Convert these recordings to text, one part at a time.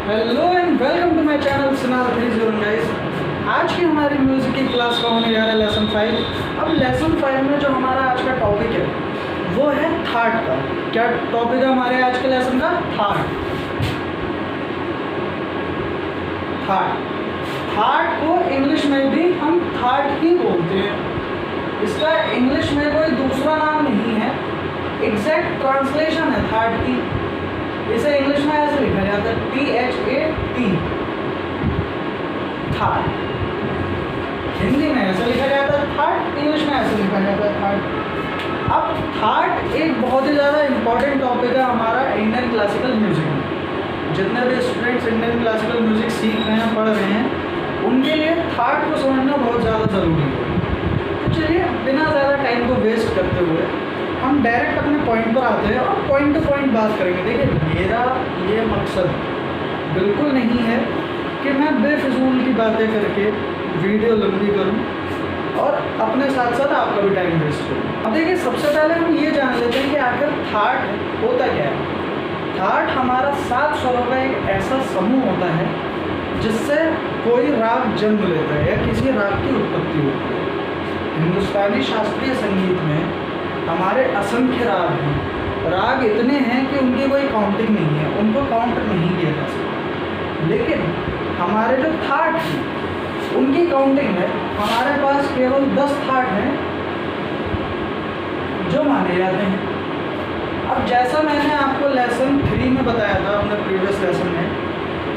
Hello and welcome to my channel सिनार 30 guys. आज की हमारी म्यूज़िक की क्लास का होने जा रहा है लेसन 5। अब लेसन 5 में जो हमारा आज का टॉपिक है वो है थाट का। क्या टॉपिक है हमारे आज के लेसन का? थाट। थाट को इंग्लिश में भी हम थाट ही बोलते हैं। इसका इंग्लिश में कोई दूसरा नाम नहीं है, एग्जैक्ट ट्रांसलेशन है थाट की। इसे इंग्लिश में ऐसे लिखा जाता है THAT, थाट। हिंदी में ऐसे लिखा जाता है थाट, इंग्लिश में ऐसे लिखा जाता है थाट। अब थाट एक बहुत ही ज़्यादा इम्पॉर्टेंट टॉपिक है हमारा इंडियन क्लासिकल म्यूज़िक में। जितने भी स्टूडेंट्स इंडियन क्लासिकल म्यूज़िक सीख रहे हैं, पढ़ रहे हैं, उनके लिए थाट को समझना बहुत ज़्यादा ज़रूरी है। तो चलिए बिना ज़्यादा टाइम को वेस्ट करते हुए हम डायरेक्ट अपने पॉइंट पर आते हैं और पॉइंट टू पॉइंट बात करेंगे। देखिए, मेरा ये मकसद बिल्कुल नहीं है कि मैं बेफिजूल की बातें करके वीडियो लंबी करूं और अपने साथ साथ आपका भी टाइम वेस्ट करूं। अब देखिए, सबसे पहले हम ये जान लेते हैं कि आखिर थाट होता क्या है। थाट हमारा 7 स्वरों का एक ऐसा समूह होता है जिससे कोई राग जन्म लेता है या किसी राग की उत्पत्ति होती है। हिंदुस्तानी शास्त्रीय संगीत में हमारे असंख्य राग हैं। राग इतने हैं कि उनकी कोई काउंटिंग नहीं है, उनको काउंट नहीं किया जा सकता। लेकिन हमारे जो थाट हैं उनकी काउंटिंग है। हमारे पास केवल 10 थाट हैं जो माने जाते हैं। अब जैसा मैंने आपको लेसन 3 में बताया था अपने प्रीवियस लेसन में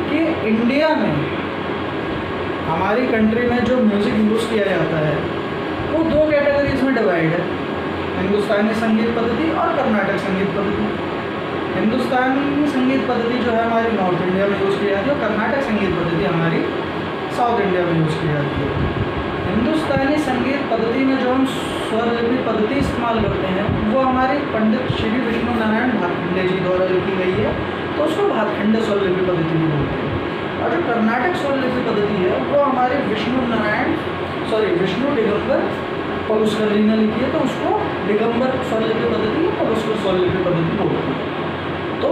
कि इंडिया में, हमारी कंट्री में जो म्यूज़िक यूज़ किया जाता है वो 2 कैटेगरीज में डिवाइड है, हिंदुस्तानी संगीत पद्धति और कर्नाटक संगीत पद्धति। हिंदुस्तानी संगीत पद्धति जो है हमारी नॉर्थ इंडिया में यूज़ की जाती है और कर्नाटक संगीत पद्धति हमारी साउथ इंडिया में यूज़ की जाती है। हिंदुस्तानी संगीत पद्धति में जो हम स्वरलिपि पद्धति इस्तेमाल करते हैं वो हमारे पंडित श्री विष्णु नारायण भातखंडे जी द्वारा लिखी गई है, तो उसको भातखंडे स्वरलिपि पद्धति भी बोलते हैं। और जो कर्नाटक स्वरलिपि पद्धति है वो हमारे विष्णु दिगंबर पलुस्कर जी ने लिखी है, तो उसको दिगंबर स्वरलिपि पद्धति या पलुस्कर स्वरलिपि पद्धति बोलते हैं। तो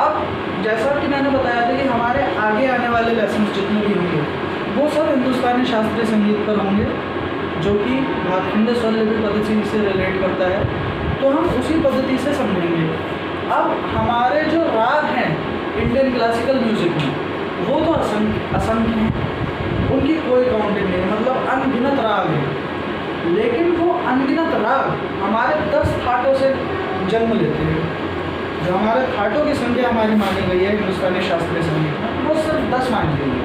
अब जैसा कि मैंने बताया था कि हमारे आगे आने वाले लेसन जितने भी होंगे वो सब हिंदुस्तानी शास्त्रीय संगीत पर होंगे, जो कि भातखंडे स्वरलिपि पद्धति से रिलेट करता है, तो हम उसी पद्धति से समझेंगे। अब हमारे जो राग हैं इंडियन क्लासिकल म्यूज़िक में वो तो असंख्य हैं, उनकी कोई काउंटिंग नहीं, मतलब अनगिनत राग हैं। लेकिन वो अनगिनत राग हमारे 10 थाटों से जन्म लेते हैं। जो हमारे थाटों की संख्या हमारी मानी गई है हिंदुस्तानी शास्त्रीय संगीत में वो सिर्फ 10 मानी गई है।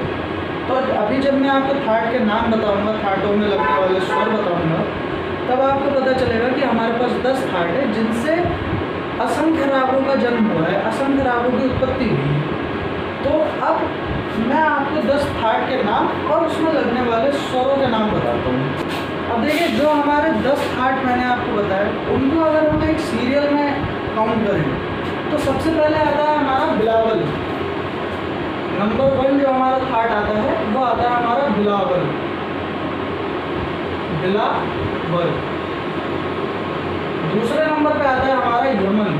तो अभी जब मैं आपको थाट के नाम बताऊंगा, थाटों में लगने वाले स्वर बताऊंगा, तब आपको पता चलेगा कि हमारे पास 10 थाट है जिनसे असंख्य रागों का जन्म हुआ है, असंख्य रागों की उत्पत्ति हुई है। तो अब मैं आपको 10 थाट के नाम और उसमें लगने वाले स्वरों के नाम बताता हूँ। अब देखिए, जो हमारे 10 थाट मैंने आपको बताया उनको अगर हम एक सीरियल में काउंट करें तो सबसे पहले आता है हमारा बिलावल। नंबर 1 जो हमारा थाट आता है वो आता है हमारा बिलावल। दूसरे नंबर पे आता है हमारा यमन।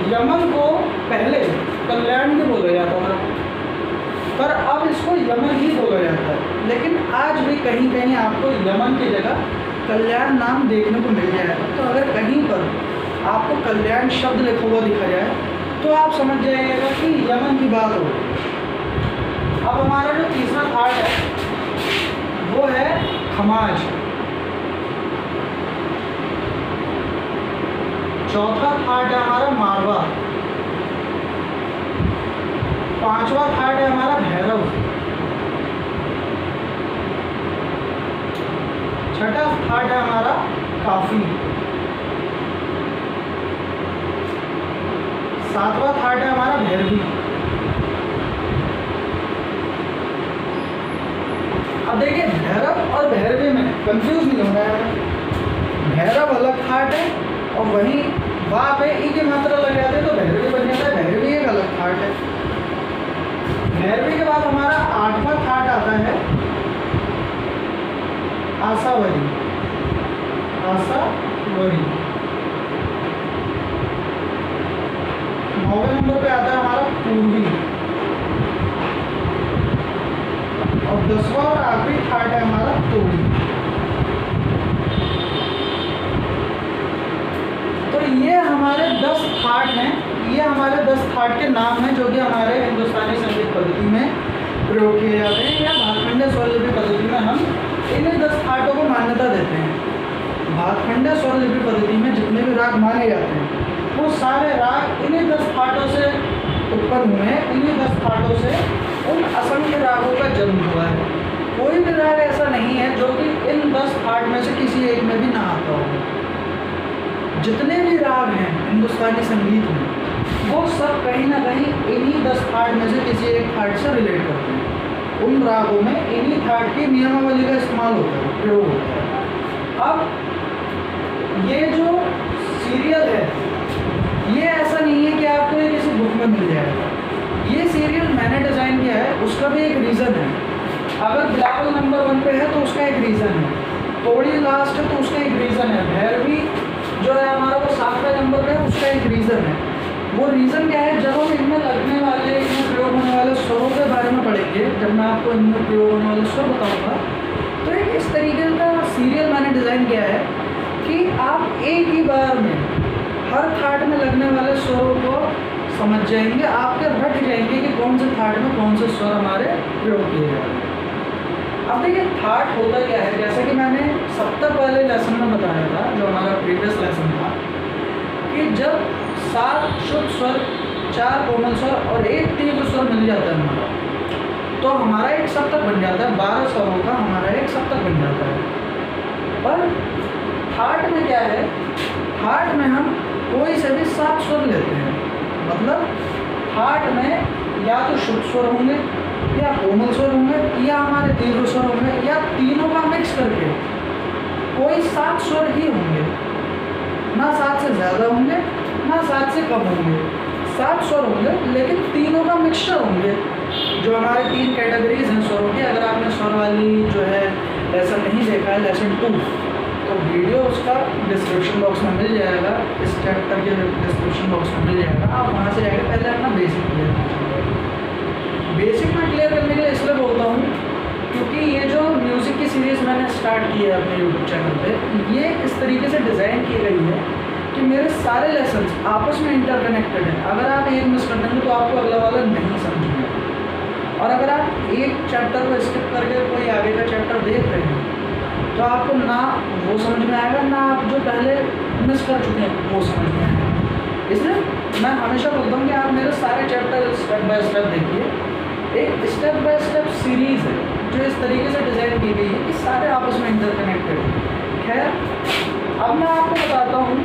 यमन को पहले कल्याण भी बोला जाता था, पर अब इसको यमन ही बोला जाता है। लेकिन आज भी कहीं कहीं आपको यमन की जगह कल्याण नाम देखने को मिल जाएगा। तो अगर कहीं पर आपको कल्याण शब्द लिखा हुआ दिखा जाए तो आप समझ जाइएगा कि यमन की बात हो। अब हमारा जो तीसरा थाट है वो है खमाज। चौथा थाट है हमारा मारवा। 5वां थाट है हमारा भैरव। 6ठा थाट है हमारा काफी। 7वां थाट है हमारा भैरवी। अब देखिए, भैरव और भैरवी में कंफ्यूज नहीं होना है। भैरव अलग थाट है और वहीं वहाँ पे ई की मात्रा लग जाती है तो भैरवी बन जाता है। भैरवी एक अलग थाट है। भैरवी के बाद हमारा 8वां थाट आता है आसावरी। 9 9वें नंबर पे आता है हमारा पूर्वी, और 10वां और आखिरी थाट है हमारा तोड़ी। तो ये हमारे 10 थाट हैं, ये हमारे 10 थाट के नाम हैं जो कि हमारे हिंदुस्तानी संगीत पद्धति में प्रयोग किए जाते हैं, या भातखंडे स्वरलिपि पद्धति में हम इन्हीं 10 थाटों को मान्यता देते हैं। भातखंडे स्वरलिपि पद्धति में जितने भी राग माने जाते हैं वो सारे राग इन्हीं 10 थाटों से उत्पन्न हुए हैं, इन्हीं 10 थाटों से उन असंख्य रागों का जन्म हुआ है। कोई भी राग ऐसा नहीं है जो कि इन 10 थाट में से किसी एक में भी ना आता हो। जितने भी राग हैं हिंदुस्तानी संगीत में वो सब कहीं ना कहीं इन्हीं 10 थाट में से किसी एक थाट से रिलेट करते हैं। उन रागों में इन्हीं थाट की नियमावली का इस्तेमाल होता है, प्रयोग होता है। अब ये जो सीरियल है ये ऐसा नहीं है कि आपको ये किसी बुक में मिल जाएगा। ये सीरियल मैंने डिज़ाइन किया है, उसका भी एक रीज़न है। अगर बिलावल नंबर 1 पे है तो उसका एक रीज़न है, तोड़ी लास्ट है तो उसका एक रीज़न है, भैरवी जो है हमारा वो 7वें नंबर पे है, उसका एक रीज़न है। वो रीज़न क्या है, जब हम इनमें लगने वाले, इनमें प्रयोग होने वाले स्वरों के बारे में पढ़ेंगे, जब मैं आपको इनमें प्रयोग होने वाले स्वर बताऊँगा, तो एक इस तरीके का सीरियल मैंने डिज़ाइन किया है कि आप एक ही बार में हर थाट में लगने वाले स्वरों को समझ जाएंगे, आपके रट जाएंगे कि कौन से थाट में कौन से स्वर हमारे प्रयोग किए जा रहे हैं। अब देखिए थाट होता क्या है, जैसे कि मैंने सप्ताह पहले लेसन में बताया था, जो हमारा प्रीवियस लेसन था, कि जब 7 शुद्ध स्वर, 4 कोमल स्वर और 1 तीव्र स्वर मिल जाता है हमारा, तो हमारा एक सप्तक बन जाता है। 12 स्वरों का हमारा एक सप्तक बन जाता है। पर थाट में क्या है, थाट में हम कोई से भी 7 स्वर लेते हैं। मतलब थाट में या तो शुद्ध स्वर होंगे, या कोमल स्वर होंगे, या हमारे तीव्र स्वर होंगे, या तीनों का मिक्स करके कोई 7 स्वर ही होंगे। ना 7 से ज़्यादा होंगे, ना 7 से कम होंगे, 7 स्वर होंगे, लेकिन तीनों का मिक्सचर होंगे। जो हमारे 3 कैटेगरीज हैं स्वरों की, अगर आपने स्वर वाली जो है लेसन नहीं देखा है, लेसन 2, तो वीडियो उसका डिस्क्रिप्शन बॉक्स में मिल जाएगा, इस चैप्टर के डिस्क्रिप्शन बॉक्स में मिल जाएगा। आप वहाँ से जाकर पहले अपना बेसिक क्लियर कीजिए। बेसिक में क्लियर करने के लिए इसलिए बोलता हूँ क्योंकि ये जो म्यूज़िक की सीरीज़ मैंने स्टार्ट की है अपने यूट्यूब चैनल पे, ये इस तरीके से डिज़ाइन की गई है कि मेरे सारे लेसन्स आपस में इंटरकनेक्टेड हैं। अगर आप एक मिस कर देंगे तो आपको अगला वाला नहीं समझ में आएगा, और अगर आप एक चैप्टर को स्किप करके कोई आगे का चैप्टर देख रहे हैं तो आपको ना वो समझ में आएगा, ना आप जो पहले मिस कर चुके हैं वो समझ में आएगा। इसलिए मैं हमेशा बोलता हूँ कि आप मेरे सारे चैप्टर स्टेप बाय स्टेप देखिए। एक स्टेप बाय स्टेप सीरीज़ है जो इस तरीके से डिज़ाइन की गई है कि सारे आपस में इंटरकनेक्टेड हैं। खैर, अब मैं आपको बताता हूँ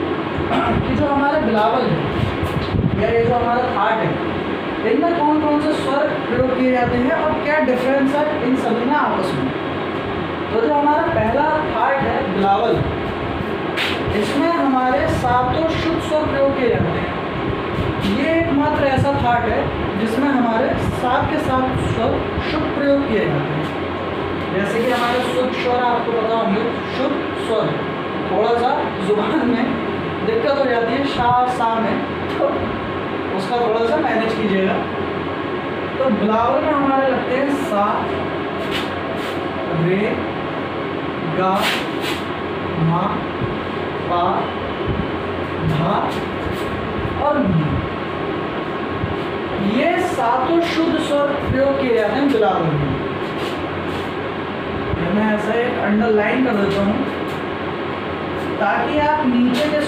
कि जो हमारे बिलावल है, या ये जो हमारा थाट है, इनमें कौन कौन से स्वर प्रयोग किए जाते हैं और क्या डिफरेंस है इन सभी में आपस में। तो जो हमारा पहला थाट है बिलावल, इसमें हमारे 7 शुद्ध स्वर प्रयोग किए जाते हैं। ये एकमात्र ऐसा थाट है जिसमें हमारे 7 के 7 स्वर शुद्ध प्रयोग किए जाते हैं। जैसे कि हमारे शुद्ध स्वर आपको पता होंगे, शुद्ध स्वर थोड़ा सा जुबान में दिक्कत हो जाती है, शाह सा में, तो उसका थोड़ा सा मैनेज कीजिएगा। तो बिलावल में हमारे लगते हैं सा, रे, गा, मा, पा, धा और नी। ये 7 शुद्ध स्वर प्रयोग किए जाते हैं बिलावल में। मैं ऐसा एक अंडरलाइन कर देता हूँ ताकि आप नीचे के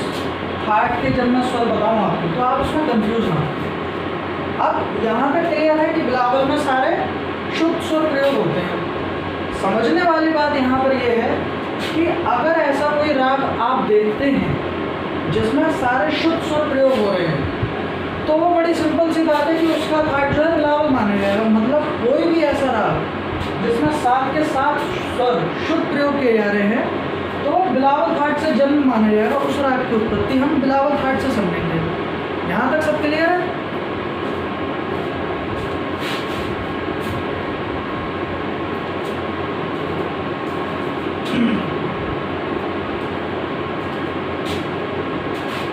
थाट के जब मैं स्वर बताऊँ आपको तो आप उसमें कंफ्यूज ना हो। अब यहाँ पे क्लियर है कि बिलावल में सारे शुद्ध स्वर प्रयोग होते हैं। समझने वाली बात यहाँ पर यह है कि अगर ऐसा कोई राग आप देखते हैं जिसमें सारे शुद्ध स्वर प्रयोग हो रहे हैं तो वो बड़ी सिंपल सी बात है कि उसका थाट जो है बिलावल माना जाएगा। मतलब कोई भी ऐसा राग जिसमें 7 के 7 स्वर शुद्ध प्रयोग किए जा रहे हैं तो बिलावल थाट से जन्म माना जाएगा। उस राग की उत्पत्ति हम बिलावल थाट से समझेंगे। यहाँ तक सब क्लियर है?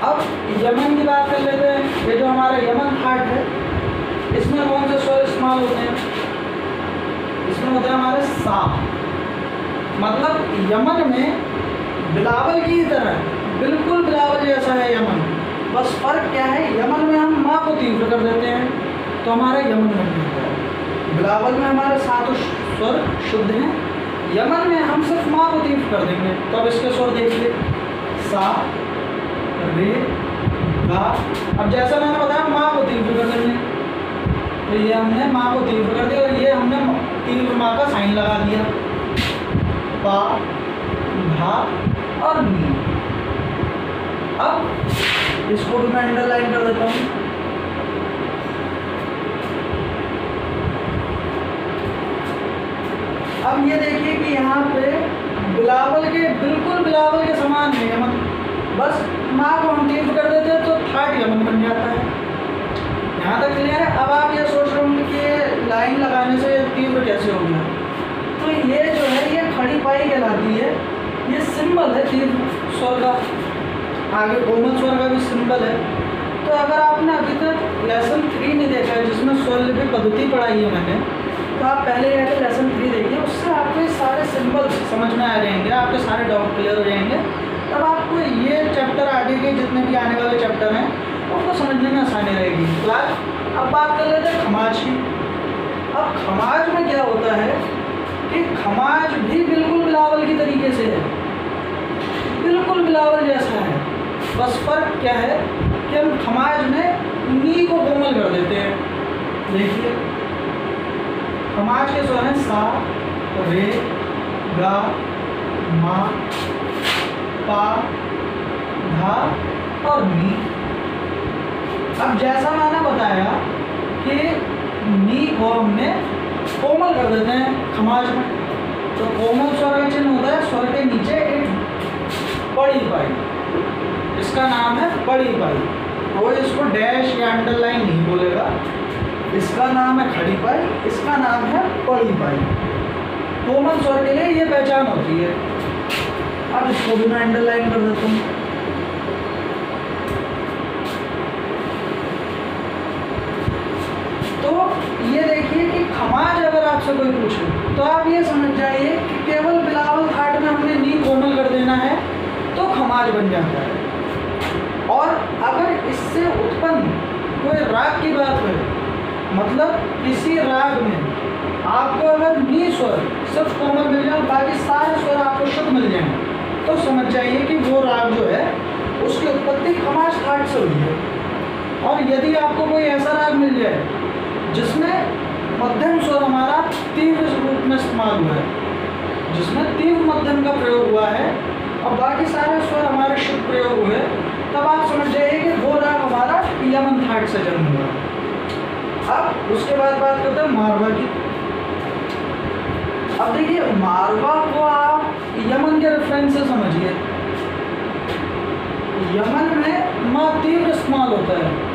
अब यमन की बात कर लेते हैं। ये जो हमारा यमन थाट है, इसमें कौन से स्वर इस्तेमाल होते हैं? इसमें होता है हमारे सा। मतलब यमन में बिलावल की तरह, बिल्कुल बिलावल जैसा है यमन, बस फर्क क्या है, यमन में हम माँ को तीव्र कर देते हैं तो हमारा यमन बन जाता है। बिलावल में हमारे सातों स्वर शुद्ध हैं, यमन में हम सिर्फ माँ को तीव्र कर देंगे। तो अब इसके स्वर देखिए, सा, रे, गा। अब जैसा मैंने बताया माँ को तीव्र कर देंगे, तो ये हमने माँ को तीव्र कर दिया और ये हमने तीव्र माँ का साइन लगा दिया, पा, धा और नी। अब इसको भी मैं अंडरलाइन कर देता हूँ। अब ये देखिए कि यहाँ पे बिलावल के, बिल्कुल बिलावल के समान है यमन, बस माँ को हम तीव्र कर देते हैं तो थाट यमन बन जाता है। यहाँ तक क्लियर है? अब आप ये सोच रहे होंगे कि ये लाइन लगाने से तीव्र कैसे हो गया, तो ये जो है ये खड़ी पाई कहलाती है, ये सिंबल है तीव्र स्वर का, आगे कोमल स्वर का भी सिंबल है। तो अगर आपने अभी तक लेसन 3 नहीं देखा है जिसमें स्वर लिपि पद्धति पढ़ाई है मैंने, तो आप पहले जाकर लेसन 3 देखिए, उससे आपको सारे सिंबल्स समझ में आ जाएंगे, आपके सारे डाउट क्लियर हो जाएंगे। तब आपको ये चैप्टर आगे के जितने भी आने वाले चैप्टर हैं उनको समझने में आसानी रहेगी। क्लास अब बात कर लेते हैं खमाज की। अब खमाज में क्या होता है कि खमाज भी बिल्कुल बिलावल की तरीके से है, बिल्कुल बिलावल जैसा है, बस फर्क क्या है कि हम खमाज में नी को कोमल कर देते हैं। देखिए खमाज के स्वर हैं सा, रे, गा, मा, पा, धा और नी। अब जैसा मैंने बताया कि नी को हमने कोमल कर देते हैं खमाज में, तो कोमल स्वर का चिन्ह होता है स्वर के नीचे एक बड़ी पाई, इसका नाम है बड़ी पाई। वो इसको डैश या अंडरलाइन नहीं बोलेगा, इसका नाम है खड़ी पाई, इसका नाम है बड़ी पाई। कोमल स्वर के लिए ये पहचान होती है। अब इसको भी मैं अंडरलाइन कर देता हूँ। तो ये देखिए कि खमाज अगर आपसे कोई पूछे तो आप ये समझ जाइए कि केवल बिलावल थाट में हमने नी कोमल कर देना है तो खमाज बन जाता है। और अगर इससे उत्पन्न कोई राग की बात करें, मतलब किसी राग में आपको अगर नी स्वर सिर्फ कोमल मिल जाए, बाकी सारे स्वर आपको शुद्ध मिल जाएं, तो समझ जाइए कि वो राग जो है उसकी उत्पत्ति खमाज थाट से हुई है। और यदि आपको कोई ऐसा राग मिल जाए जिसमें मध्यम स्वर हमारा तीव्र रूप में इस्तेमाल हुआ है, जिसमें तीव्र मध्यम का प्रयोग हुआ है और बाकी सारे स्वर हमारे शुद्ध प्रयोग हुए, तब आप समझ जाइए कि वो राग हमारा यमन थाट से जन्म हुआ। अब उसके बाद बात करते हैं मारवा की। अब देखिए मारवा को आप यमन के रेफरेंस से समझिए। यमन में माँ तीव्र इस्तेमाल होता है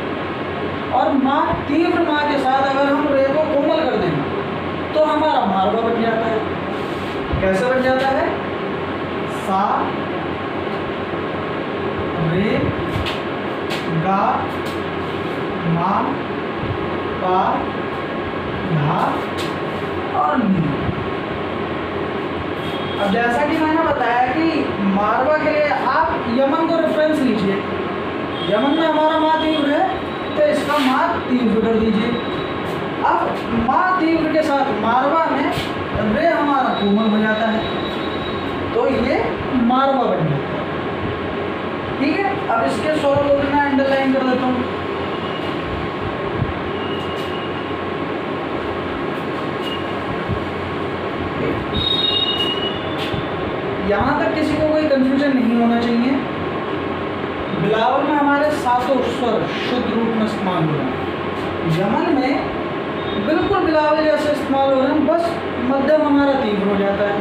और माँ तीव्र माँ के साथ अगर हम रे को कोमल कर दें तो हमारा मारवा बन जाता है। कैसे बन जाता है? सा, रे, गा, मा, पा, धा और नी। अब जैसा कि मैंने बताया कि मारवा के लिए आप यमन को रेफरेंस लीजिए। यमन में हमारा माँ तीव्र है तो इसका माँ तीव्र कर दीजिए। अब माँ तीव्र के साथ मारवा में रे हमारा कोमल हो जाता है, तो ये मारवा बन जाता है। ठीक है, अब इसके स्वर को भी मैं अंडरलाइन कर देता हूँ। यहाँ तक किसी को कोई कंफ्यूजन नहीं होना चाहिए। बिलावल में हमारे सातों स्वर शुद्ध रूप में इस्तेमाल हो रहे हैं, यमन में बिल्कुल बिलावल जैसे इस्तेमाल हो रहे हैं, बस मध्यम हमारा तीव्र हो जाता है।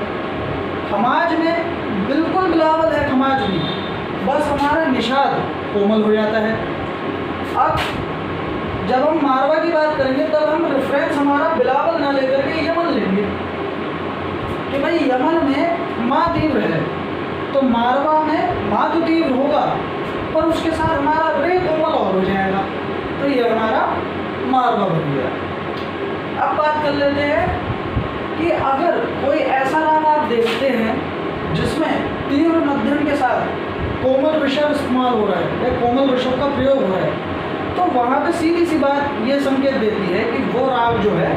खमाज में बिल्कुल बिलावल है, खमाज भी बस हमारा निषाद कोमल हो जाता है। अब जब हम मारवा की बात करेंगे तब हम रेफरेंस हमारा बिलावल ना लेकर के यमन लेंगे कि भाई यमन में माँ तीव्र है तो मारवा में माँ तो तीव्र होगा पर उसके साथ हमारा रे कोमल और हो जाएगा, तो ये हमारा मारवा बन गया। अब बात कर लेते हैं कि अगर कोई ऐसा राग आप देखते हैं जिसमें तीव्र मध्यम के साथ कोमल ऋषभ इस्तेमाल हो रहा है या कोमल ऋषभ का प्रयोग हो रहा है, तो वहाँ पे सीधी सी बात ये संकेत देती है कि वो राग जो है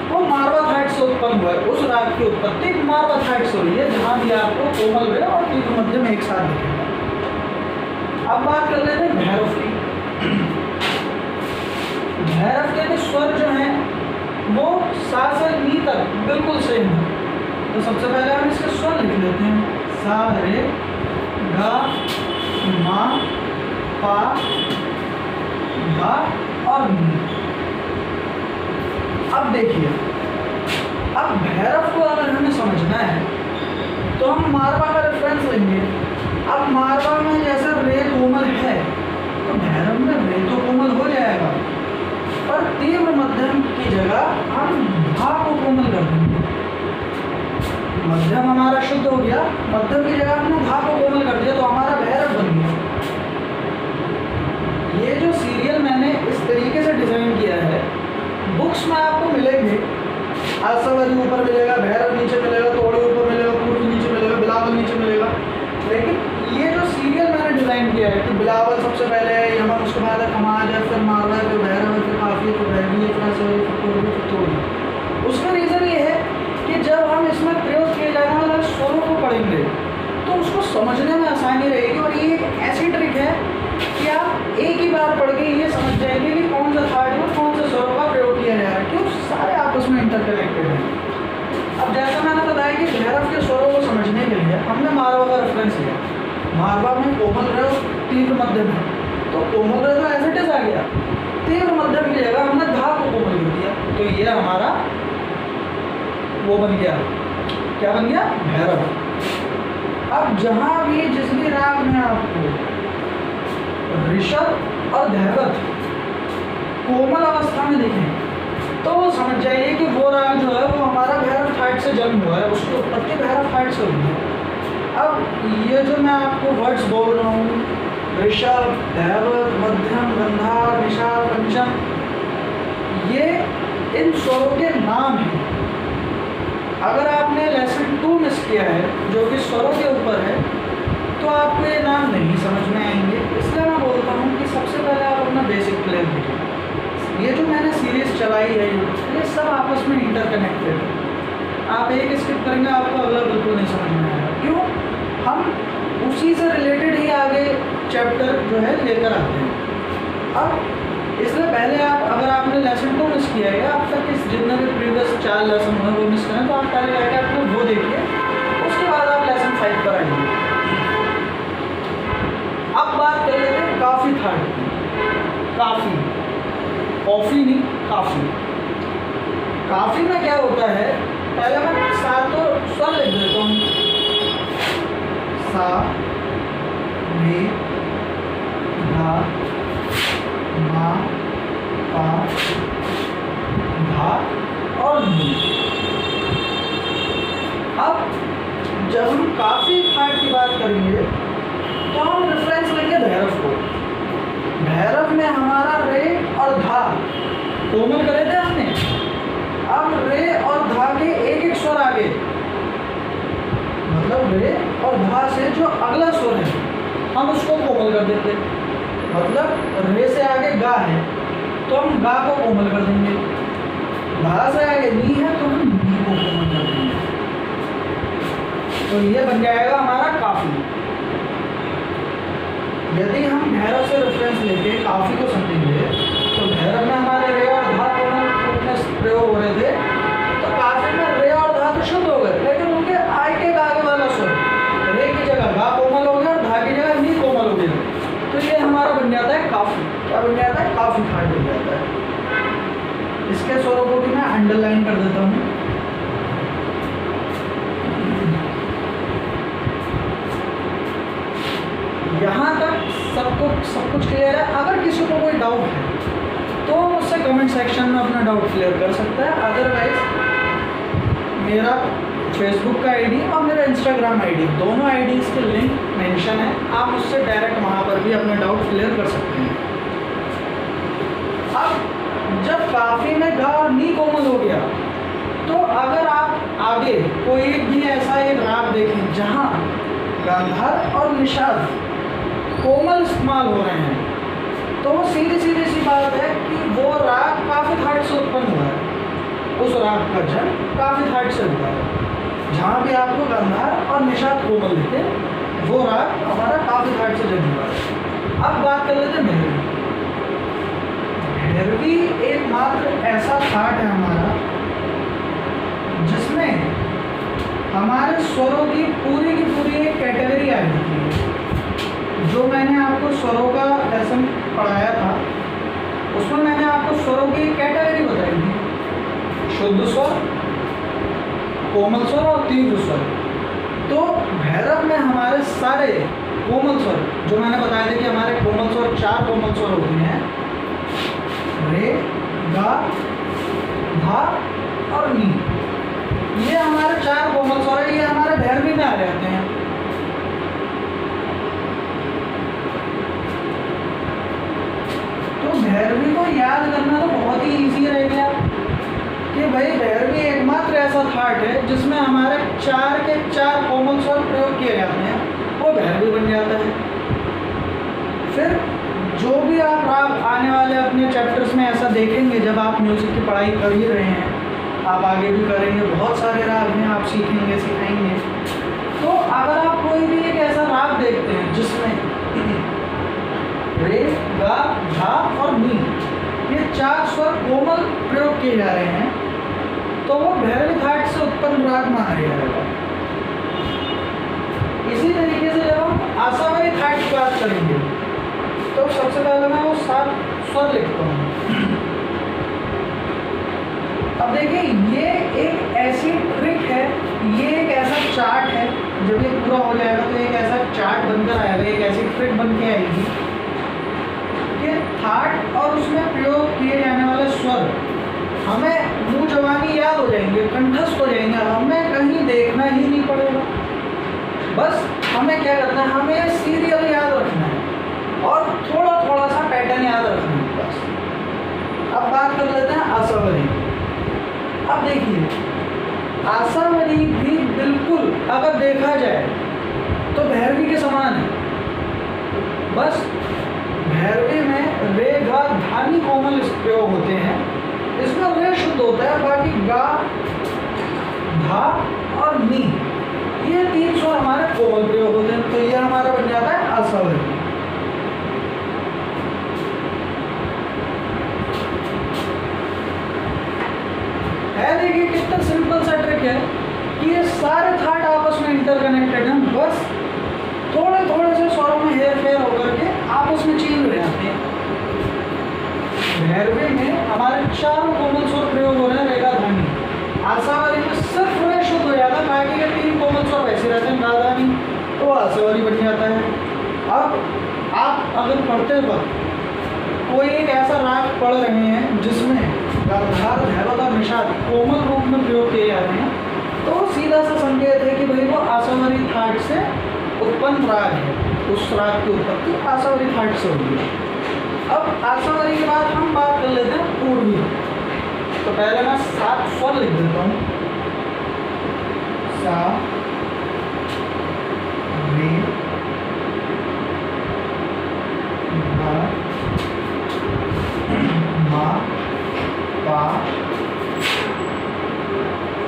वो मारवा थाट से उत्पन्न हुआ है। उस राग की उत्पत्ति मारवा थाट से हुई है, जहाँ भी आपको कोमल रे और तीव्र मध्यम एक साथ दिखेगा। अब बात कर लेते हैं भैरव की। भैरव के भी स्वर जो हैं वो सा से नी तक बिल्कुल सेम है। तो सबसे पहले हम इसके स्वर लिख लेते हैं, सा रे गा मा पा धा और नी। अब देखिए, अब भैरव को अगर हमें समझना है तो हम मारवा का रेफरेंस लेंगे। अब मारवा में जैसा रे कोमल है तो भैरव में रे तो कोमल हो जाएगा, पर तीव्र मध्यम की जगह हम धा को कोमल कर देंगे। मध्यम हमारा शुद्ध हो गया, मध्यम की जगह हमने धा को कोमल कर दिया तो हमारा भैरव बन गया। ये जो सीरियल मैंने इस तरीके से डिजाइन किया है, बुक्स में आपको मिलेंगे। आसावरी ऊपर मिलेगा, भैरव नीचे मिलेगा, तोड़े ऊपर मिलेगा, पूर्व नीचे मिलेगा, बिलावल नीचे मिलेगा। लेकिन ये जो सीरियल मैंने डिजाइन किया है कि बिलावल सबसे पहले है, यमन उसके बाद है, खमाज है, फिर मारवा है, फिर भैरव है, फिर काफी है, फिर भैरवी है, फिर आसावरी, फिर पूर्वी, फिर तोड़ी। उसका रीज़न ये है कि जब हम इसमें प्रयोग किए जाने वाले स्वरों को पढ़ेंगे तो उसको समझने में आसानी रहेगी। और ये एक ऐसी ट्रिक है कि आप एक ही बार पढ़ के ये समझ जाएंगे कि कौन सा थाट में कौन से स्वरों का प्रयोग किया जा रहा है, क्यों सारे आपस में इंटरकनेक्टेड हैं। अब जैसा मैंने बताया कि भैरव के स्वरों को समझने के लिए हमने मारवा का रेफरेंस लिया। मारवा में कोमल रे और तीव्र मध्यम है, तो कोमल रे तो एज इट इज आ गया, तीव्र मध्यम की जगह हमने धा को कोमल कर दिया, तो ये हमारा वो बन गया, क्या बन गया, भैरव। अब जहाँ भी जिस भी राग में आपको ऋषभ और धैवत कोमल अवस्था में दिखें तो समझ जाइए कि वो राग जो है वो हमारा भैरव थाट से जन्म हुआ है, उसकी उत्पत्ति भैरव थाट से हुई है। अब ये जो मैं आपको वर्ड्स बोल रहा हूँ, ऋषभ, धैवत, मध्यम, गंधार, निषाद, पंचम, ये इन स्वरों के नाम हैं। अगर आपने लेसन 2 मिस किया है जो कि स्वरों के ऊपर है तो आपको ये नाम नहीं समझ में आएंगे। इसलिए मैं बोलता हूँ कि सबसे पहले आप अपना बेसिक प्लेन देखिए। ये जो मैंने सीरीज चलाई है ये सब आपस में इंटरकनेक्टेड है। आप एक स्किप करेंगे आपको अगला बिल्कुल नहीं समझ में आएगा, क्यों, हम उसी से रिलेटेड ही आगे चैप्टर जो है लेकर आते हैं। अब इसलिए पहले आप, अगर आपने लेसन 2 मिस किया है, आप तक इस जितने भी प्रीवियस 4 लेसन हुए वो मिस करें तो आप पहले जाके अपने वो देखिए, उसके बाद आप लेसन 5 पर आइए। अब बात कर लेते हैं काफ़ी थाट की। काफ़ी, कॉफ़ी नहीं, काफ़ी। काफ़ी में क्या होता है, पहले मैं सात तो स्वर लिख देता हूँ, सा रे धा मा पा धा और नी। अब जब हम काफ़ी थाट की बात करेंगे तो हम रेफरेंस लेंगे भैरव को। भैरव में हमारा रे और धा कोमल करे थे हमने, अब रे और धा के एक एक स्वर आगे, मतलब रे और धा से जो अगला स्वर है हम उसको कोमल कर देते। मतलब रे से आगे गा है तो हम गा को कोमल कर देंगे, धा से आगे नी है तो हम नी को कोमल कर देंगे। तो ये बन जाएगा हमारा काफ़ी। यदि हम भैरव से रेफरेंस लेके काफ़ी को समझेंगे तो भैरव में हमारे रे और धा कोमल रूप में प्रयोग हो रहे थे, तो काफ़ी में रे और धा तो शुद्ध हो गए, लेकिन उनके आई के आगे वाला स्वर रे की जगह गा कोमल हो गया और धा की जगह नी कोमल हो गया, तो ये हमारा बन जाता है काफ़ी। क्या बन जाता है, काफ़ी थाट बन जाता है। इसके स्वरों को भी मैं अंडरलाइन कर देता हूँ। यहाँ तक सब कुछ क्लियर है। अगर किसी को कोई डाउट है तो मुझसे कमेंट सेक्शन में अपना डाउट क्लियर कर सकता है। अदरवाइज मेरा फेसबुक का आईडी और मेरा इंस्टाग्राम आईडी, दोनों आईडीज़ के लिंक मेंशन है, आप उससे डायरेक्ट वहाँ पर भी अपना डाउट क्लियर कर सकते हैं। काफी में गा और नी कोमल हो गया। तो अगर आप आगे कोई भी ऐसा एक राग देखें जहाँ गांधार और निषाद कोमल इस्तेमाल हो रहे हैं, तो वो सीधी सीधी सी बात है कि वो राग काफी थाट से उत्पन्न हुआ है, उस राग का जन्म काफी थाट से हुआ है। जहाँ भी आपको गांधार और निषाद कोमल दिखे वो राग हमारा काफी थाट से जन्म हुआ है। अब बात कर लेते हैं भैरवी। भैरवी एकमात्र ऐसा थाट है हमारा जिसमें हमारे स्वरों की पूरी एक कैटेगरी आई होती है। जो मैंने आपको स्वरों का लेसन पढ़ाया था उसमें मैंने आपको स्वरों की कैटेगरी बताई थी, शुद्ध स्वर, कोमल स्वर और तीव्र स्वर। तो भैरव में हमारे सारे कोमल स्वर, जो मैंने बताया था कि हमारे कोमल स्वर 4 कोमल स्वर होते हैं, रे, गा, धा और नी, ये हमारे 4 कोमल स्वर है, ये हमारे भैरवी में आ जाते हैं। तो भैरवी को याद करना तो बहुत ही ईजी रह गया कि भाई भैरवी एकमात्र ऐसा थाट है जिसमें हमारे 4 के 4 कोमल स्वर प्रयोग किए जाते हैं, वो भैरवी बन जाता है। फिर जो भी आप राग आने वाले अपने चैप्टर्स में ऐसा देखेंगे, जब आप म्यूज़िक की पढ़ाई कर ही रहे हैं, आप आगे भी करेंगे, बहुत सारे राग हैं आप सीखेंगे सिखाएंगे। तो अगर आप कोई भी एक ऐसा राग देखते हैं जिसमें रे, गा, धा और नी, ये 4 स्वर कोमल प्रयोग किए जा रहे हैं, तो वो भैरवी थाट से उत्पन्न राग माना जाएगा। इसी तरीके से जब हम आसावरी थाट की बात करेंगे तो सबसे पहले मैं वो 7 स्वर लिखता हूँ। अब देखिए ये एक ऐसी ट्रिक है, ये एक ऐसा चार्ट है, जब ये पूरा हो जाएगा तो एक ऐसा चार्ट बनकर आएगा, एक ऐसी ट्रिक बन के आएगी कि थाट और उसमें प्रयोग किए जाने वाले स्वर हमें मुंह जबानी याद हो जाएंगे, कंठस्थ हो जाएंगे, हमें कहीं देखना ही नहीं पड़ेगा। बस हमें क्या करना है, हमें सीरियल याद रखना है और थोड़ा थोड़ा सा पैटर्न याद रखना है बस। अब बात कर लेते हैं आसावरी। अब देखिए आसावरी भी बिल्कुल अगर देखा जाए तो भैरवी के समान है, बस भैरवी में रे, गा, धानी कोमल प्रयोग होते हैं, इसमें रे शुद्ध होता है, बाकी गा, धा और नी ये 3 स्वर हमारे कोमल प्रयोग होते हैं। तो ये हमारा बन जाता है आसावरी। है देखिए कितना सिंपल सा ट्रिक है कि ये सारे थाट आपस में इंटरकनेक्टेड हैं, बस थोड़े थोड़े से स्वरों में हेर फेर होकर के आपस में चेंज हो जाते हैं। भैरवी में हमारे 4 कोमल स्वर प्रयोग हो रहे हैं, रेगा, धानी। आसावरी में सिर्फ रे शुद्ध हो जाता है, बाकी के 3 कोमल स्वर वैसे रहते हैं, गा, धानी, तो आसावरी बन जाता है। अब आप अगर पढ़ते वक्त कोई एक ऐसा राग पढ़ रहे हैं जिसमें गांधार, भैरव और निषाद कोमल रूप में प्रयोग किए जा रहे हैं, तो सीधा सा संकेत है कि भाई वो आसावरी थाट से उत्पन्न राग है, उस राग की उत्पत्ति आसावरी थाट से होगी। अब आसावरी के बाद हम बात कर लेते हैं पूर्वी। तो पहले मैं 7 स्वर लिख देता हूँ, सा, रे, गा, मा, पा,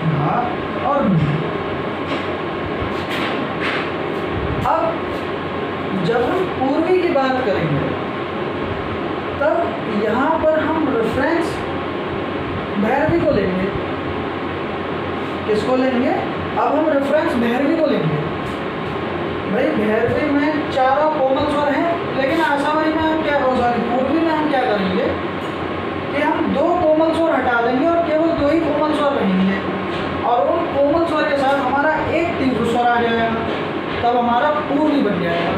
धा और नी। अब जब हम पूर्वी की बात करेंगे तब यहाँ पर हम रेफरेंस भैरवी को लेंगे। किसको लेंगे? अब हम रेफरेंस भैरवी को लेंगे। भाई भैरवी में 4 कोमल स्वर हैं, लेकिन आसावरी में हम क्या हो सॉरी पूर्वी में हम क्या करेंगे कि हम 2 कोमल स्वर हटा देंगे और केवल 2 ही कोमल स्वर रहेंगे, और उन कोमल स्वर के साथ हमारा एक तीव्र स्वर आ जाएगा, तब हमारा पूर्वी बन जाएगा।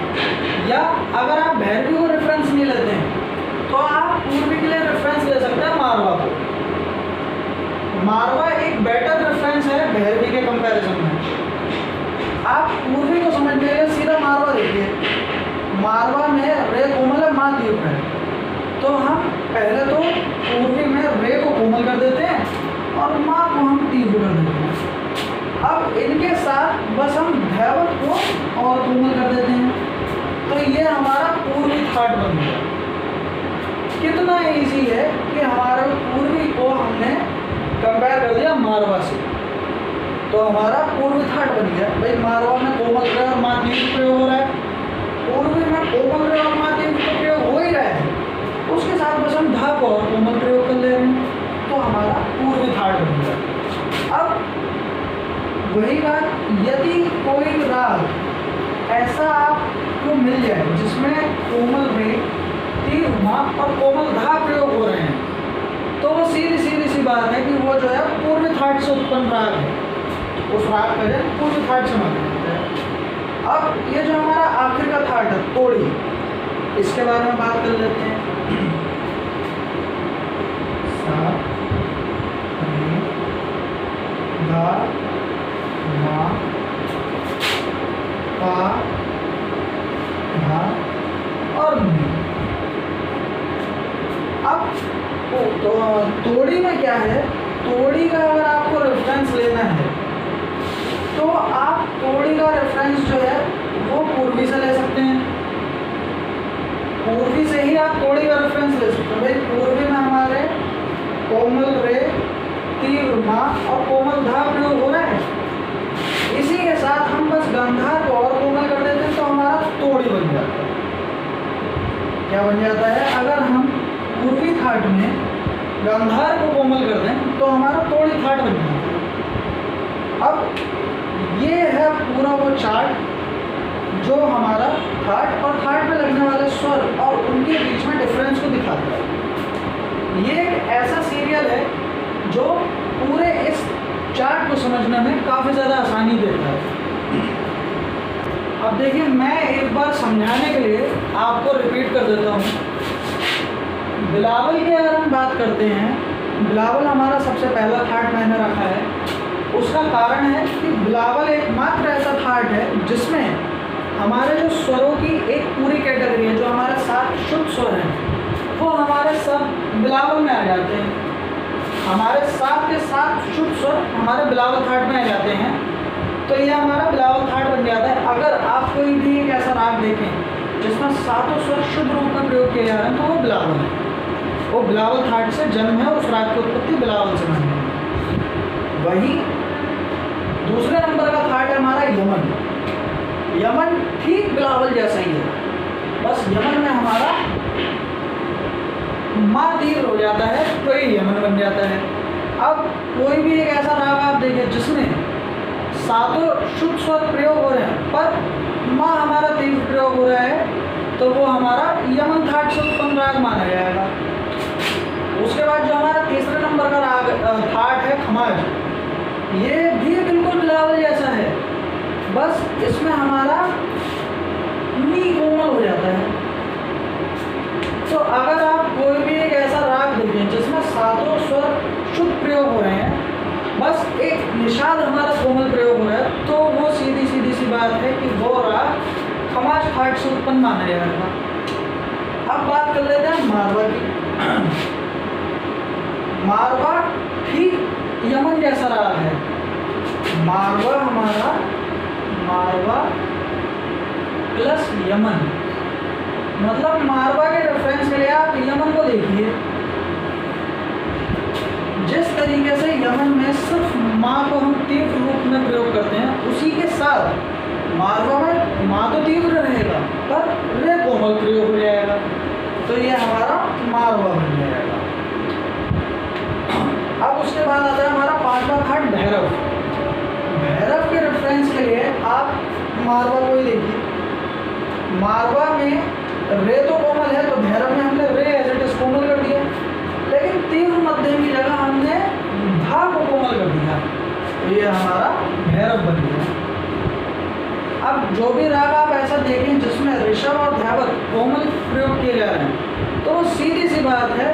या अगर आप भैरवी को रेफरेंस नहीं लेते हैं तो आप पूर्वी के लिए रेफरेंस ले सकते हैं मारवा को। मारवा एक बेटर रेफरेंस है भैरवी के कंपैरिजन में। आप पूर्वी को समझने के लिए सीधा मारवा देखिए, मारवा में रे कोमल है, मा तीव्र है, तो हम पहले तो पूर्वी में रे को बस हम धैवत को और कोमल कर देते हैं, तो ये हमारा पूर्वी थाट बन गया। कितना इजी है कि हमारे पूर्वी को हमने कंपेयर कर दिया मारवा से, तो हमारा पूर्वी थाट बन गया। भाई मारवा में कोमल रे और माध्यम प्रयोग हो रहा है, पूर्वी में कोमल रे और माध्यम का प्रयोग हो ही रहा है, उसके साथ बस हम धा को और कोमल प्रयोग कर ले रहे हैं, तो हमारा पूर्वी थाट बन गया। अब वही बात, यदि कोई राग ऐसा आपको मिल जाए जिसमें कोमल रे, तीव्र मा और कोमल धा प्रयोग हो रहे हैं, तो वो सीधी सी बात है कि वो जो है पूर्वी थाट से उत्पन्न राग है, उस राग का जो पूर्वी थाट से माना जाता है। अब ये जो हमारा आखिर का थाट है तोड़ी, इसके बारे में बात कर लेते हैं। सा रे गा मा पा धा और नी। अब तो तोड़ी में क्या है, तोड़ी का अगर आपको रेफरेंस लेना है तो आप तोड़ी का रेफरेंस जो है वो पूर्वी से ले सकते हैं, पूर्वी से ही आप तोड़ी का रेफरेंस ले सकते हैं। भाई पूर्वी में हमारे कोमल रे, तीव्र मा और कोमल धा प्रयोग हो रहा है, इसी के साथ हम बस गांधार को और कोमल कर देते हैं तो हमारा तोड़ी बन जाता है। क्या बन जाता है, अगर हम पूर्वी थाट में गांधार को कोमल कर दें तो हमारा तोड़ी थाट बन जाता है। अब ये है पूरा वो चार्ट जो हमारा थाट और थाट में लगने वाले स्वर और उनके बीच में डिफरेंस को दिखाता है। ये एक ऐसा सीरियल है जो पूरे इस चार्ट को समझने में काफ़ी ज़्यादा आसानी देता है। अब देखिए, मैं एक बार समझाने के लिए आपको रिपीट कर देता हूँ। बिलावल की अगर हम बात करते हैं, बिलावल हमारा सबसे पहला थाट मैंने रखा है। उसका कारण है कि बिलावल एकमात्र ऐसा थाट है जिसमें हमारे जो स्वरों की एक पूरी कैटेगरी है, जो हमारे 7 शुद्ध स्वर हैं, वो हमारे सब बिलावल में आ जाते हैं। हमारे 7 के 7 शुद्ध स्वर हमारे बिलावल थाट में आ जाते हैं, तो ये हमारा बिलावल थाट बन जाता है। अगर आप कोई भी एक ऐसा राग देखें जिसमें 7 स्वर शुद्ध रूप में प्रयोग किए जा रहे हैं तो वो बिलावल है, वो बिलावल थाट से जन्म है, उस राग की उत्पत्ति बिलावल से बनी है। वही दूसरे नंबर का थाट है हमारा यमन। यमन ठीक बिलावल जैसा ही है, बस यमन में हमारा मा दीर्घ हो जाता है तो ये यमन बन जाता है। अब कोई भी एक ऐसा राग आप देखिए जिसमें 7 शुद्ध स्वर प्रयोग हो रहे हैं पर मा हमारा तीव्र प्रयोग हो रहा है, तो वो हमारा यमन थाट से उत्पन्न राग माना जाएगा। उसके बाद जो हमारा तीसरे नंबर का राग थाट है खमाज, ये भी बिल्कुल बिलावल जैसा है, बस इसमें हमारा नी कोमल हो जाता है। तो अगर आप कोई भी एक ऐसा राग देखें जिसमें 7 स्वर शुद्ध प्रयोग हो रहे हैं, बस एक निषाद हमारा कोमल प्रयोग हो रहा है, तो वो सीधी सी बात है कि वो राग खमाज थाट से उत्पन्न माना जाएगा। अब बात कर लेते हैं मारवा की। मारवा ठीक यमन जैसा राग है। मारवा हमारा मारवा प्लस यमन, मतलब मारवा के रेफरेंस के लिए आप यमन को देखिए। जिस तरीके से यमन में सिर्फ माँ को हम तीव्र रूप में प्रयोग करते हैं, उसी के साथ मारवा में माँ तो तीव्र रहेगा पर रे कोमल प्रयोग हो जाएगा, तो ये हमारा मारवा बन जाएगा। अब उसके बाद आता है हमारा 5वां थाट भैरव। भैरव के रेफरेंस के लिए आप मारवा को ही देखिए। मारवा में रे तो कोमल है, तो भैरव में हमने रे एज इट इज कोमल कर दिया, लेकिन तीव्र मध्यम की जगह हमने धा को कोमल कर दिया, तो ये हमारा भैरव बन गया। अब जो भी राग आप ऐसा देखें जिसमें ऋषभ और धैवत कोमल प्रयोग किए जा रहे हैं, तो सीधी सी बात है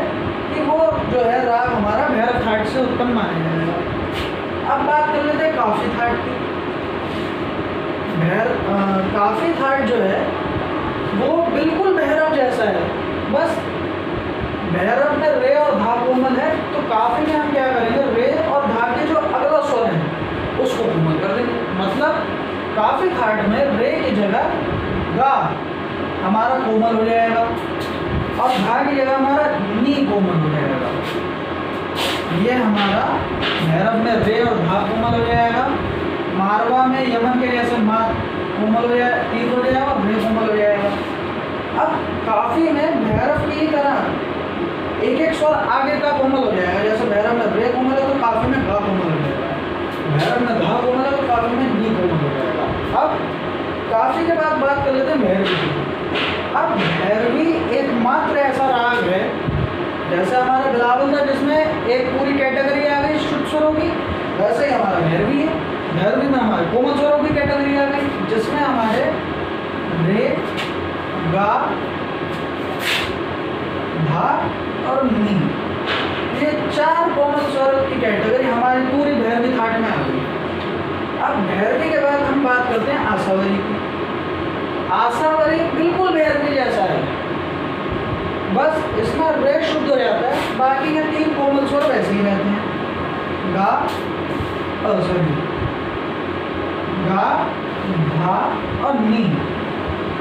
कि वो जो है राग हमारा भैरव थाट से उत्पन्न माना जाएगा। अब बात कर लेते हैं काफी थाट की। काफी थाट जो है वो बिल्कुल भैरव जैसा है, बस भैरव में रे और धा कोमल है, तो काफी में हम क्या करेंगे, रे और धा के जो अगला स्वर है उसको कोमल कर देंगे। मतलब कोमल हो जाएगा और धा की जगह हमारा नी कोमल हो जाएगा। ये हमारा भैरव में रे और धा कोमल हो जाएगा, मारवा में यमन के जैसे मार कोमल हो जाए, तीर हो जाएगा और रे कोमल हो जाएगा। अब काफी में भैरव की तरह एक एक स्वर आगे का कोमल हो जाएगा, जैसे भैरव में रे कोमल है तो काफी में गा कोमल हो जाएगा, भैरव में धा कोमल है तो काफी में नी कोमल हो जाएगा। अब काफी के बाद बात कर लेते हैं भैरवी की। अब भैरवी एकमात्र ऐसा राग है, जैसे हमारा बिलावल था जिसमें एक पूरी कैटेगरी आ गई शुद्ध स्वरों की, वैसे ही हमारा भैरवी है। भैरवी में हमारे कोमल स्वरों की कैटेगरी आ गई, जिसमें हमारे रे, गा, धा और नी, ये 4 कोमल स्वर की कैटेगरी हमारी पूरी भैरवी थाट में आ गई। अब भैरवी के बाद हम बात करते हैं आसावरी की। आसावरी बिल्कुल भैरवी जैसा है, बस इसमें रे शुद्ध हो जाता है, बाकी के 3 कोमल स्वर वैसे ही रहते हैं, गा और सॉरी गा, धा और नी।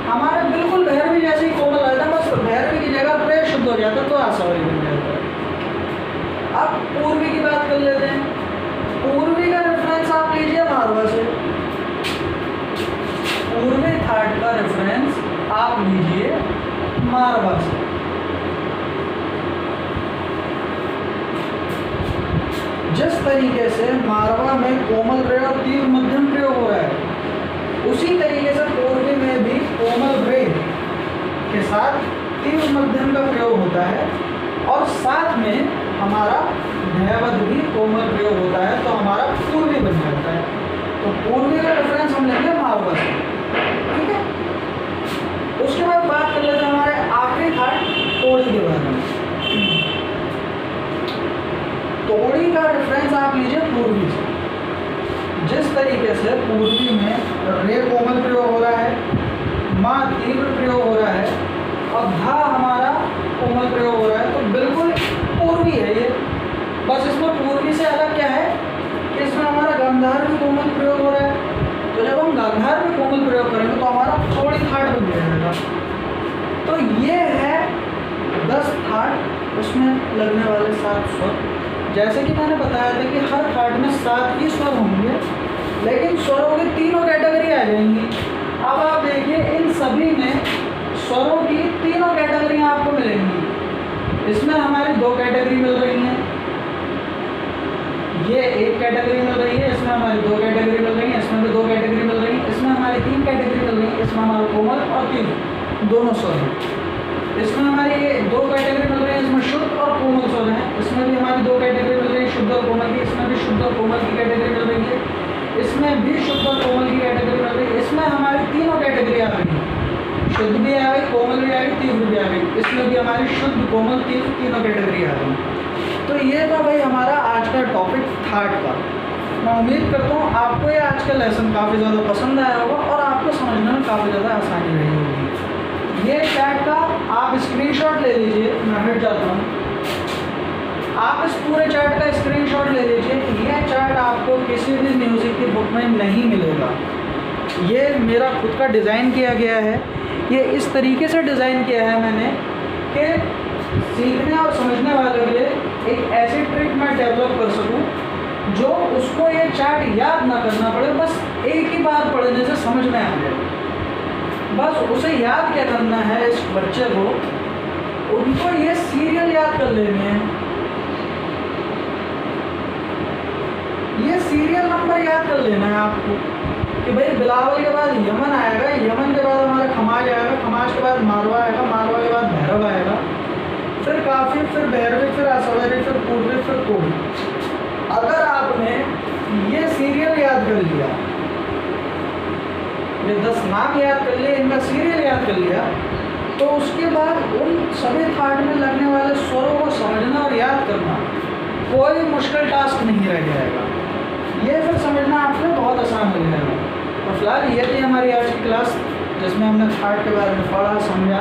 हमारे बिल्कुल भैरवी जैसे ही कोमल रहता है, बस भैरवी की जगह रे शुद्ध हो जाता है तो आसावरी बन जाता है। अब पूर्वी की बात कर लेते हैं। पूर्वी का रेफरेंस आप लीजिए मारवा से, पूर्वी थाट का रेफरेंस आप लीजिए मारवा से। जिस तरीके से मारवा में कोमल रे और तीव्र मध्यम प्रयोग हो रहा है, उसी तरीके से पूर्वी में भी कोमल रे के साथ तीव्र मध्यम का प्रयोग होता है और साथ में हमारा भैवद भी कोमल प्रयोग होता है, तो हमारा पूर्वी बन जाता है। तो पूर्वी का रेफरेंस हम लेंगे मारवा से, ठीक है। उसके बाद बात कर लेते हैं हमारे आखिरी थाट तोड़ी के बारे में। तोड़ी का रेफरेंस आप लीजिए पूर्वी से। जिस तरीके से पूर्वी में रे कोमल प्रयोग हो रहा है, माँ तीव्र प्रयोग हो रहा है और धा हमारा कोमल प्रयोग हो रहा है, तो बिल्कुल पूर्वी है ये। बस इसमें पूर्वी से अलग क्या है कि इसमें हमारा गांधार भी कोमल प्रयोग हो रहा है, तो जब हम गांधार में कोमल प्रयोग करेंगे तो हमारा थोड़ी थाट बन जाएगा। तो ये है 10 थाट, उसमें लगने वाले 7 स्वर। जैसे कि मैंने बताया था कि हर थाट में 7 ही स्वर होंगे, लेकिन स्वरों की तीनों कैटेगरी आ जाएंगी। अब आप देखिए इन सभी में स्वरों की तीनों कैटेगरियाँ आपको मिलेंगी। इसमें हमारी 2 कैटेगरी मिल रही हैं, ये 1 कैटेगरी मिल रही है, इसमें हमारी 2 कैटेगरी मिल रही है, इसमें भी 2 कैटेगरी मिल रही है, इसमें हमारी 3 कैटेगरी मिल रही है, इसमें हमारा कोमल और तीव्र दोनों स्वर हैं। इसमें हमारी ये 2 कैटेगरी मिल रही है, इसमें शुद्ध और कोमल स्वर हैं। इसमें भी हमारी 2 कैटेगरी मिल रही है, शुद्ध और कोमल की। इसमें भी शुद्ध और कोमल की कैटेगरी मिल रही है, इसमें भी शुद्ध और कोमल की कैटेगरी मिल रही है। इसमें हमारी तीनों कैटेगरी आ गई, शुद्ध भी आ गई, कोमल भी आ गई, तीव्र भी आ गई। इसमें भी हमारी शुद्ध, कोमल, तीव्र तीनों कैटेगरी आ गई। तो ये था भाई हमारा आज का टॉपिक थाट का। मैं उम्मीद करता हूँ आपको ये आज का लेसन काफ़ी ज़्यादा पसंद आया होगा और आपको समझने में काफ़ी ज़्यादा आसानी रही होगी। ये चैट का आप स्क्रीनशॉट ले लीजिए, मैं हट जाता हूँ। आप इस पूरे चैट का स्क्रीनशॉट ले लीजिए। ये चैट आपको किसी भी म्यूज़िक की बुक में नहीं मिलेगा। ये मेरा खुद का डिज़ाइन किया गया है। ये इस तरीके से डिज़ाइन किया है मैंने कि सीखने और समझने वाले के लिए एक ऐसी ट्रिक मैं डेवलप कर सकूं जो उसको ये चार्ट याद ना करना पड़े, बस एक ही बार पढ़ने से समझ में आ जाए। बस उसे याद क्या करना है इस बच्चे को, उनको ये सीरियल याद कर लेने हैं, ये सीरियल नंबर याद कर लेना है आपको कि भाई बिलावल के बाद यमन आएगा, यमन के बाद हमारा खमाज आएगा, खमाज के बाद मारवा आएगा, मारवा के बाद भैरव आएगा, फिर काफी, फिर भैरवी, फिर आसावरी, फिर पूर्वी, फिर तोड़ी। अगर आपने ये सीरियल याद कर लिया, ये 10 नाम याद कर लिए, इनका सीरियल याद कर लिया, तो उसके बाद उन सभी थाट में लगने वाले स्वरों को समझना और याद करना कोई मुश्किल टास्क नहीं रह जाएगा। ये फिर समझना आपको बहुत आसान हो जाएगा। तो फिलहाल ये थी हमारी आज की क्लास, जिसमें हमने थाट के बारे में पढ़ा, समझा,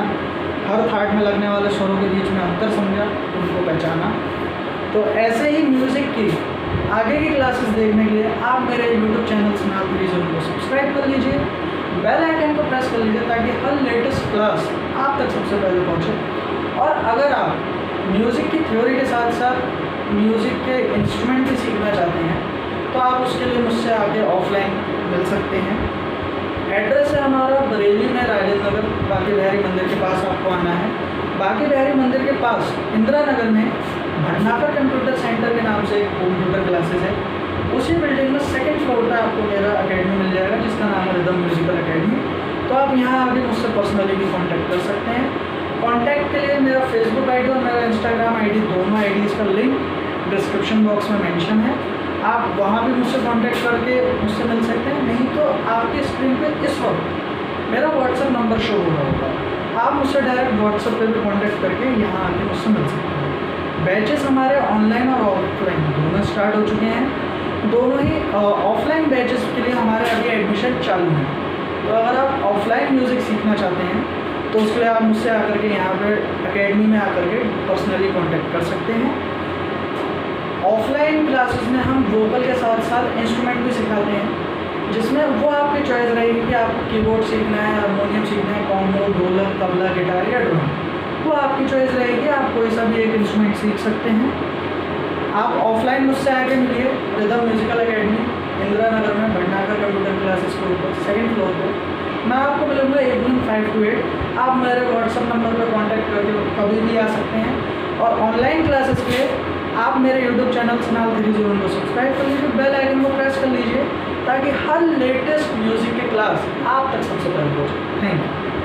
हर थाट में लगने वाले स्वरों के बीच में अंतर समझा, उनको पहचाना। तो ऐसे ही म्यूज़िक की आगे की क्लासेस देखने के लिए आप मेरे यूट्यूब चैनल स्नातक को सब्सक्राइब कर लीजिए। बेल आइकन को प्रेस कर लीजिए ताकि हर लेटेस्ट क्लास आप तक सबसे पहले पहुंचे। और अगर आप म्यूज़िक की थ्योरी के साथ साथ म्यूज़िक के इंस्ट्रूमेंट भी सीखना चाहते हैं तो आप उसके लिए मुझसे आके ऑफलाइन मिल सकते हैं। एड्रेस है हमारा बरेली में राजेंद्र नगर, बाकी बिहारी मंदिर के पास आपको आना है। बाकी बिहारी मंदिर के पास इंदिरा नगर में भटनागर कंप्यूटर सेंटर के नाम से एक कंप्यूटर क्लासेस है। उसी बिल्डिंग में सेकंड फ्लोर पर आपको मेरा अकेडमी मिल जाएगा जिसका नाम है रिदम म्यूजिकल अकेडमी। तो आप यहाँ आके मुझसे पर्सनली भी कॉन्टैक्ट कर सकते हैं। कॉन्टैक्ट के लिए मेरा फेसबुक आईडी और मेरा इंस्टाग्राम आईडी दोनों आईडीज़ का लिंक डिस्क्रिप्शन बॉक्स में मेंशन है। आप वहाँ भी मुझसे कांटेक्ट करके मुझसे मिल सकते हैं। नहीं तो आपकी स्क्रीन पे इस वक्त मेरा व्हाट्सएप नंबर शो हो रहा होगा, आप मुझसे डायरेक्ट व्हाट्सएप पे भी कांटेक्ट करके यहाँ आके मुझसे मिल सकते हैं। बैचेस हमारे ऑनलाइन और ऑफलाइन दोनों स्टार्ट हो चुके हैं। दोनों ही ऑफलाइन बैचेस के लिए हमारे अभी एडमिशन चालू है। तो अगर आप ऑफलाइन म्यूज़िक सीखना चाहते हैं तो उसके लिए आप मुझसे आकर के यहाँ पर अकेडमी में आकर के पर्सनली कॉन्टेक्ट कर सकते हैं। ऑफलाइन क्लासेस में हम वोकल के साथ साथ इंस्ट्रूमेंट भी सिखाते हैं, जिसमें वो आपकी चॉइस रहेगी कि आपको कीबोर्ड सीखना है, हारमोनियम सीखना है, कॉन्गो, ढोलक, तबला, गिटार या ड्रम, वो आपकी चॉइस रहेगी। आप कोई सा भी एक इंस्ट्रूमेंट सीख सकते हैं। आप ऑफलाइन मुझसे आके मिलिए rhythm musical academy Indira Nagar में भटनागर कंप्यूटर क्लासेस के ऊपर सेकंड फ्लोर पर। मैं आपको मिलूँगा इवनिंग 5 to 8। आप मेरे व्हाट्सअप नंबर पर कॉन्टैक्ट करके कभी भी आ सकते हैं। और ऑनलाइन क्लासेस के लिए आप मेरे यूट्यूब चैनल सनाल 301 को सब्सक्राइब कर लीजिए, बेल आइकन को प्रेस कर लीजिए ताकि हर लेटेस्ट म्यूज़िक की क्लास आप तक सबसे पहले पहुँचे। Thank you.